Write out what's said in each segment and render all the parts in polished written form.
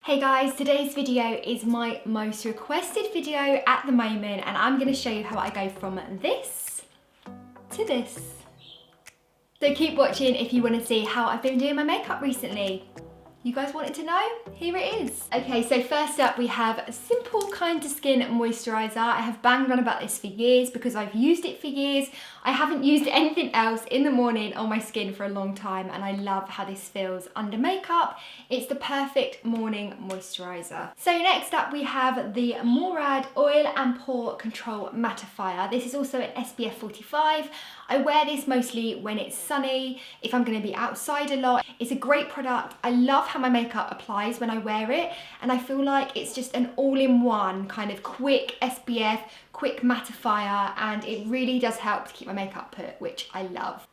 Hey guys, today's video is my most requested video at the moment and I'm going to show you how I go from this to this. So keep watching if you want to see how I've been doing my makeup recently. You guys wanted to know? Here it is. Okay, so first up we have a simple Kind to Skin moisturiser. I have banged on about this for years because I've used it for years. I haven't used anything else in the morning on my skin for a long time and I love how this feels under makeup. It's the perfect morning moisturiser. So next up we have the Murad Oil and Pore Control Mattifier. This is also an SPF 45. I wear this mostly when it's sunny, if I'm going to be outside a lot. It's a great product. I love how my makeup applies when I wear it and I feel like it's just an all-in-one kind of quick SPF, quick mattifier, and it really does help to keep my makeup put, which I love.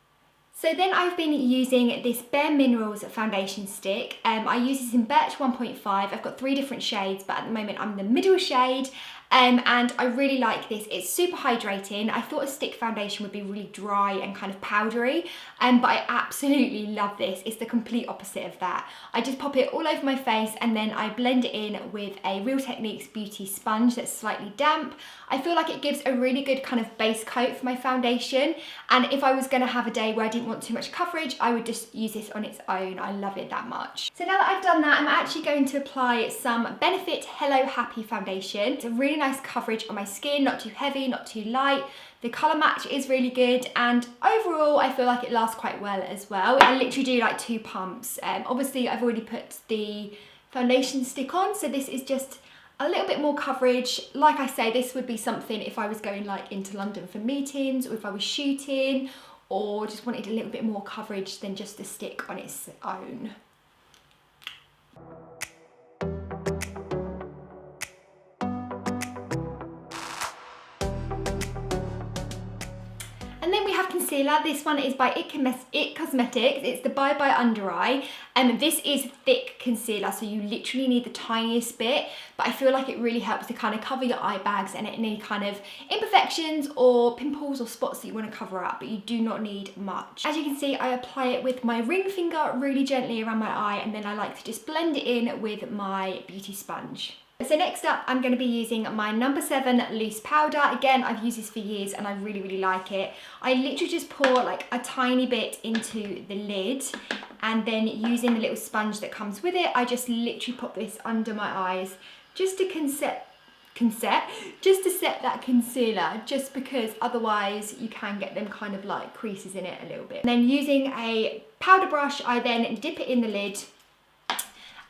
So then I've been using this Bare Minerals foundation stick. I use this in Birch 1.5. I've got 3 different shades, but at the moment I'm in the middle shade. And I really like this. It's super hydrating. I thought a stick foundation would be really dry and kind of powdery, but I absolutely love this. It's the complete opposite of that. I just pop it all over my face and then I blend it in with a Real Techniques beauty sponge that's slightly damp. I feel like it gives a really good kind of base coat for my foundation, and if I was going to have a day where I didn't want too much coverage, I would just use this on its own. I love it that much. So now that I've done that, I'm actually going to apply some Benefit Hello Happy foundation. It's a really nice coverage on my skin, not too heavy, not too light. The colour match is really good and overall I feel like it lasts quite well as well. I literally do like 2 pumps. Obviously I've already put the foundation stick on, so this is just a little bit more coverage. Like I say, this would be something if I was going like into London for meetings or if I was shooting or just wanted a little bit more coverage than just the stick on its own. And then we have concealer. This one is by It Cosmetics. It's the Bye Bye Under Eye. This is thick concealer, so you literally need the tiniest bit, but I feel like it really helps to kind of cover your eye bags and any kind of imperfections or pimples or spots that you want to cover up, but you do not need much. As you can see, I apply it with my ring finger really gently around my eye, and then I like to just blend it in with my beauty sponge. So next up, I'm going to be using my No. 7 loose powder. Again, I've used this for years and I really, really like it. I literally just pour like a tiny bit into the lid, and then using the little sponge that comes with it, I just literally pop this under my eyes just to set that concealer, just because otherwise you can get them kind of like creases in it a little bit. And then using a powder brush, I then dip it in the lid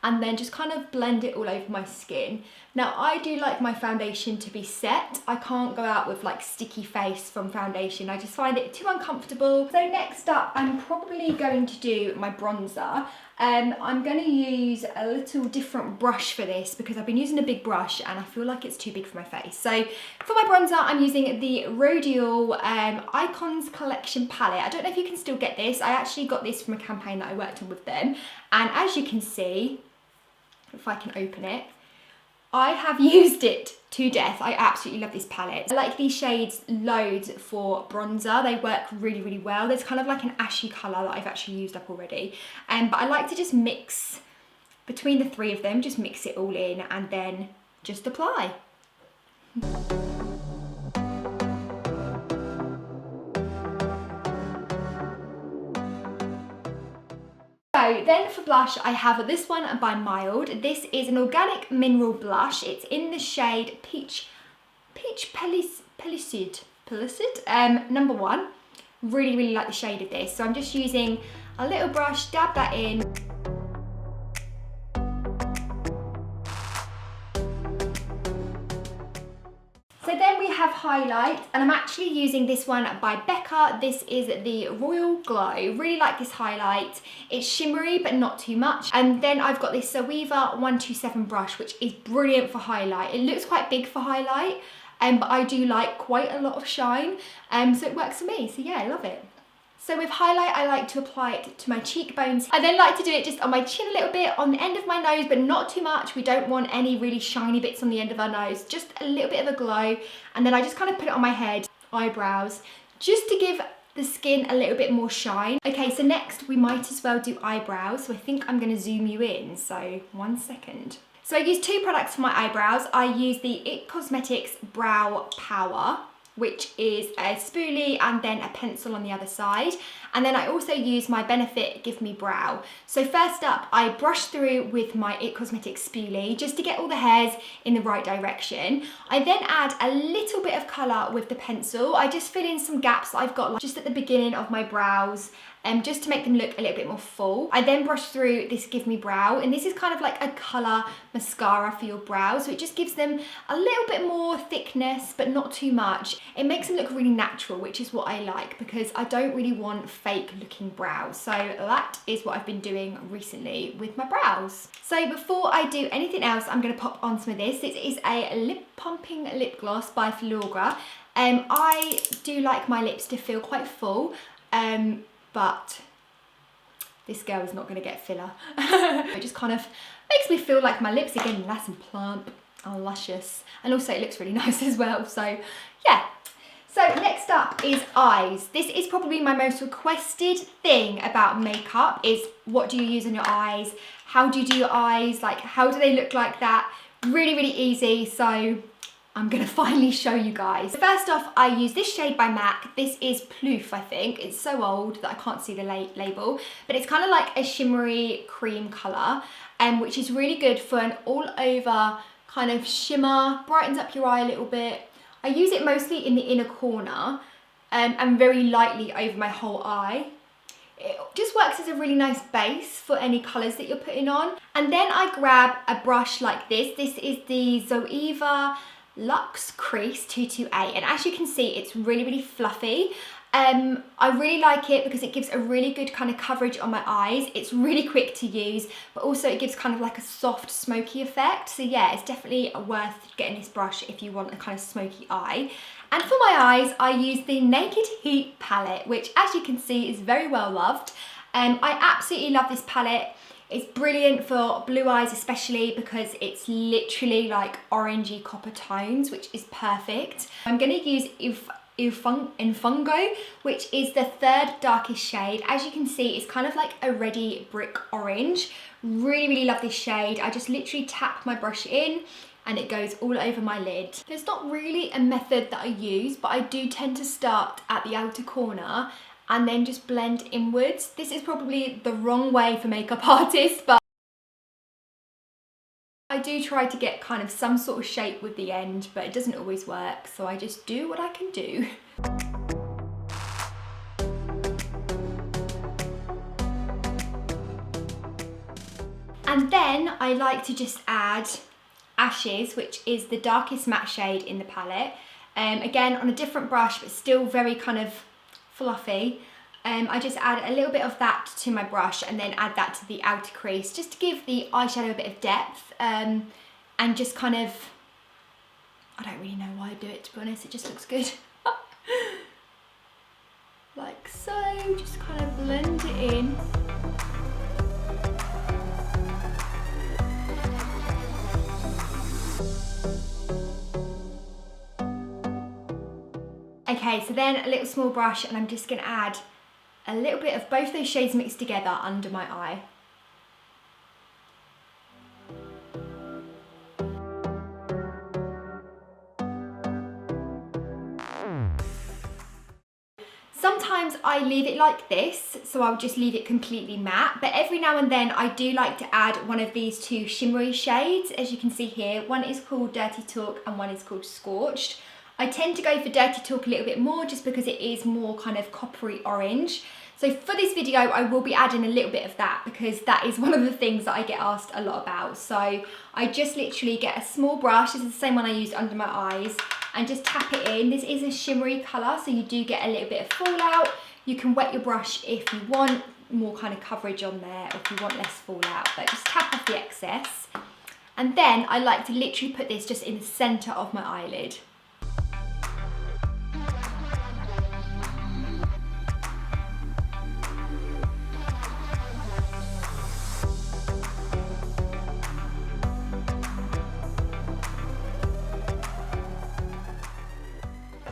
and then just kind of blend it all over my skin. Now I do like my foundation to be set. I can't go out with like sticky face from foundation. I just find it too uncomfortable. So next up, I'm probably going to do my bronzer. I'm going to use a little different brush for this because I've been using a big brush and I feel like it's too big for my face. So for my bronzer, I'm using the Rodial Icons Collection palette. I don't know if you can still get this. I actually got this from a campaign that I worked on with them. And as you can see, if I can open it, I have used it to death. I absolutely love this palette. I like these shades loads for bronzer. They work really, really well. There's kind of like an ashy colour that I've actually used up already. But I like to just mix between the 3 of them, just mix it all in and then just apply. So then for blush, I have this one by Mild. This is an organic mineral blush. It's in the shade Peach Pellicid, number 1. Really, really like the shade of this. So I'm just using a little brush, dab that in. So then we have highlight, and I'm actually using this one by Becca. This is the Royal Glow. Really like this highlight. It's shimmery, but not too much. And then I've got this Zoeva 127 brush, which is brilliant for highlight. It looks quite big for highlight, but I do like quite a lot of shine, so it works for me. So yeah, I love it. So with highlight, I like to apply it to my cheekbones. I then like to do it just on my chin a little bit, on the end of my nose, but not too much. We don't want any really shiny bits on the end of our nose, just a little bit of a glow. And then I just kind of put it on my head, eyebrows, just to give the skin a little bit more shine. Okay, so next we might as well do eyebrows. So I think I'm gonna zoom you in, so 1 second. So I use two products for my eyebrows. I use the IT Cosmetics Brow Power, which is a spoolie and then a pencil on the other side. And then I also use my Benefit Give Me Brow. So first up, I brush through with my IT Cosmetics spoolie just to get all the hairs in the right direction. I then add a little bit of colour with the pencil. I just fill in some gaps that I've got like just at the beginning of my brows, just to make them look a little bit more full. I then brush through this Give Me Brow, and this is kind of like a colour mascara for your brows, so it just gives them a little bit more thickness, but not too much. It makes them look really natural, which is what I like, because I don't really want fake looking brows. So that is what I've been doing recently with my brows. So before I do anything else, I'm going to pop on some of this. This is a lip pumping lip gloss by Filorga. I do like my lips to feel quite full, but this girl is not going to get filler. It just kind of makes me feel like my lips are getting nice and plump and luscious, and also it looks really nice as well. So yeah. So next up is eyes. This is probably my most requested thing about makeup, is what do you use on your eyes? How do you do your eyes? Like, how do they look like that? Really, really easy. So I'm gonna finally show you guys. First off, I use this shade by MAC. This is Plouf, I think. It's so old that I can't see the label, but it's kind of like a shimmery cream color, which is really good for an all over kind of shimmer, brightens up your eye a little bit. I use it mostly in the inner corner and very lightly over my whole eye. It just works as a really nice base for any colours that you're putting on. And then I grab a brush like this. This is the Zoeva Luxe Crease 228, and as you can see, it's really, really fluffy. I really like it because it gives a really good kind of coverage on my eyes. It's really quick to use, but also it gives kind of like a soft smoky effect. So yeah, it's definitely worth getting this brush if you want a kind of smoky eye. And for my eyes, I use the Naked Heat palette, which as you can see is very well loved. I absolutely love this palette. It's brilliant for blue eyes especially because it's literally like orangey copper tones, which is perfect. I'm going to use Infungo, which is the third darkest shade. As you can see, it's kind of like a ready brick orange. Really, really love this shade. I just literally tap my brush in and it goes all over my lid. There's not really a method that I use, but I do tend to start at the outer corner and then just blend inwards. This is probably the wrong way for makeup artists, but I do try to get kind of some sort of shape with the end, but it doesn't always work, so I just do what I can do. And then I like to just add Ashes, which is the darkest matte shade in the palette. Again, on a different brush, but still very kind of fluffy. I just add a little bit of that to my brush and then add that to the outer crease just to give the eyeshadow a bit of depth, and just kind of, I don't really know why I do it, to be honest, it just looks good. Like so, just kind of blend it in. Okay, so then a little small brush and I'm just going to add a little bit of both those shades mixed together under my eye. Sometimes I leave it like this, so I'll just leave it completely matte, but every now and then I do like to add one of these two shimmery shades. As you can see here, one is called Dirty Talk and one is called Scorched. I tend to go for Dirty Talk a little bit more just because it is more kind of coppery orange. So for this video, I will be adding a little bit of that because that is one of the things that I get asked a lot about. So I just literally get a small brush, this is the same one I used under my eyes, and just tap it in. This is a shimmery colour, so you do get a little bit of fallout. You can wet your brush if you want more kind of coverage on there, or if you want less fallout, but just tap off the excess. And then I like to literally put this just in the centre of my eyelid.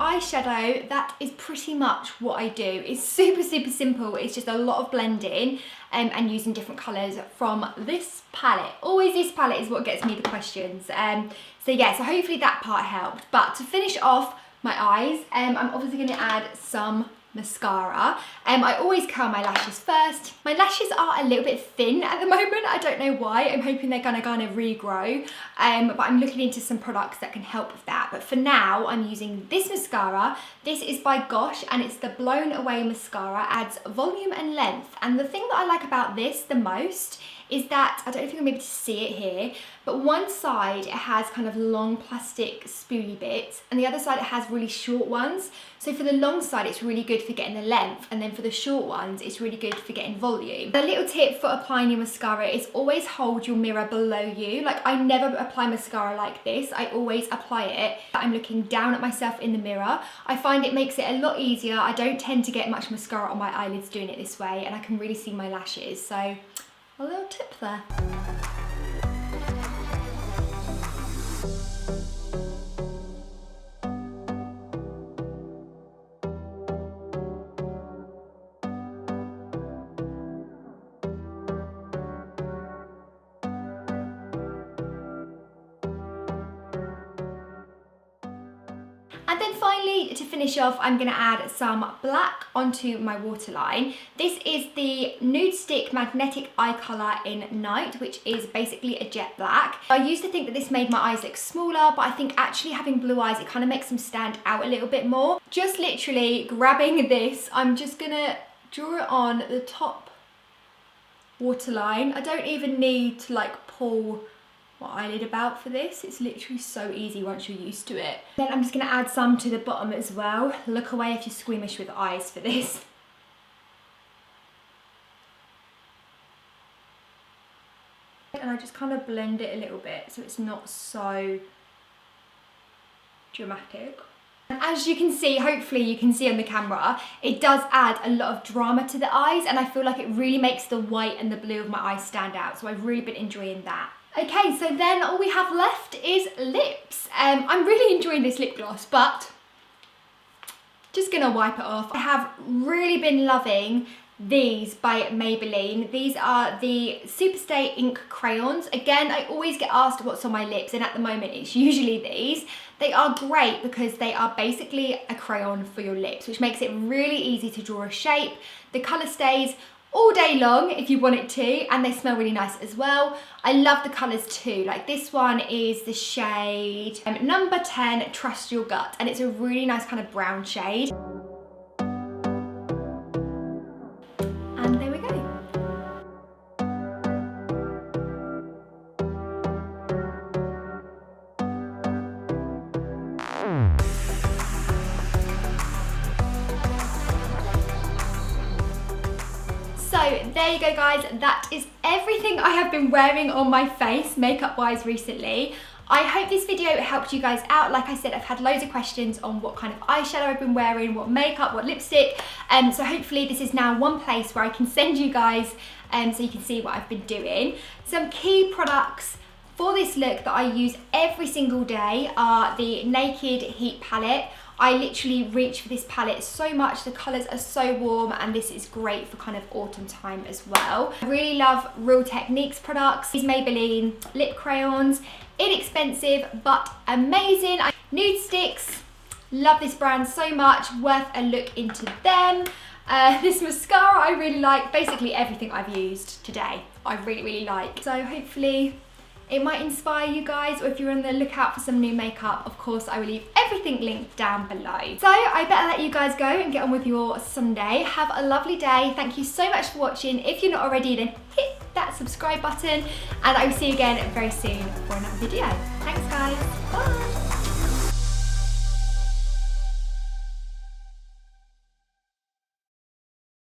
eyeshadow, that is pretty much what I do. It's super, super simple. It's just a lot of blending and using different colours from this palette. Always this palette is what gets me the questions. So yeah, so hopefully that part helped. But to finish off my eyes, I'm obviously going to add some mascara. I always curl my lashes first. My lashes are a little bit thin at the moment. I don't know why. I'm hoping they're gonna kind of regrow. But I'm looking into some products that can help with that. But for now, I'm using this mascara. This is by Gosh, and it's the Blown Away Mascara. Adds volume and length. And the thing that I like about this the most is that, I don't know if you're gonna be able to see it here, but one side it has kind of long plastic spoolie bits, and the other side it has really short ones. So for the long side, it's really good for getting the length, and then for the short ones, it's really good for getting volume. A little tip for applying your mascara is always hold your mirror below you. Like, I never apply mascara like this. I always apply it. I'm looking down at myself in the mirror. I find it makes it a lot easier. I don't tend to get much mascara on my eyelids doing it this way, and I can really see my lashes. So a little tip there. And then finally, to finish off, I'm going to add some black onto my waterline. This is the Nude Stick Magnetic Eye Colour in Night, which is basically a jet black. I used to think that this made my eyes look smaller, but I think actually having blue eyes, it kind of makes them stand out a little bit more. Just literally grabbing this, I'm just going to draw it on the top waterline. I don't even need to like pull my eyelid about for this. It's literally so easy once you're used to it. Then I'm just going to add some to the bottom as well. Look away if you're squeamish with eyes for this. And I just kind of blend it a little bit so it's not so dramatic. And as you can see, hopefully you can see on the camera, it does add a lot of drama to the eyes, and I feel like it really makes the white and the blue of my eyes stand out. So I've really been enjoying that. Okay, so then all we have left is lips. I'm really enjoying this lip gloss, but just gonna wipe it off. I have really been loving these by Maybelline. These are the Superstay Ink Crayons. Again, I always get asked what's on my lips, and at the moment it's usually these. They are great because they are basically a crayon for your lips, which makes it really easy to draw a shape. The colour stays all day long if you want it to, and they smell really nice as well. I love the colours too. Like this one is the shade number 10, Trust Your Gut, and it's a really nice kind of brown shade. And there we go. So there you go guys, that is everything I have been wearing on my face makeup wise recently. I hope this video helped you guys out. Like I said, I've had loads of questions on what kind of eyeshadow I've been wearing, what makeup, what lipstick. So hopefully this is now one place where I can send you guys so you can see what I've been doing. Some key products for this look that I use every single day are the Naked Heat palette. I literally reach for this palette so much. The colours are so warm, and this is great for kind of autumn time as well. I really love Real Techniques products. These Maybelline lip crayons, inexpensive but amazing. Nude sticks, love this brand so much, worth a look into them. This mascara I really like. Basically everything I've used today I really like. So hopefully it might inspire you guys, or if you're on the lookout for some new makeup, of course I will leave everything linked down below. So I better let you guys go and get on with your Sunday. Have a lovely day. Thank you so much for watching. If you're not already, then hit that subscribe button, and I will see you again very soon for another video. Thanks guys, bye.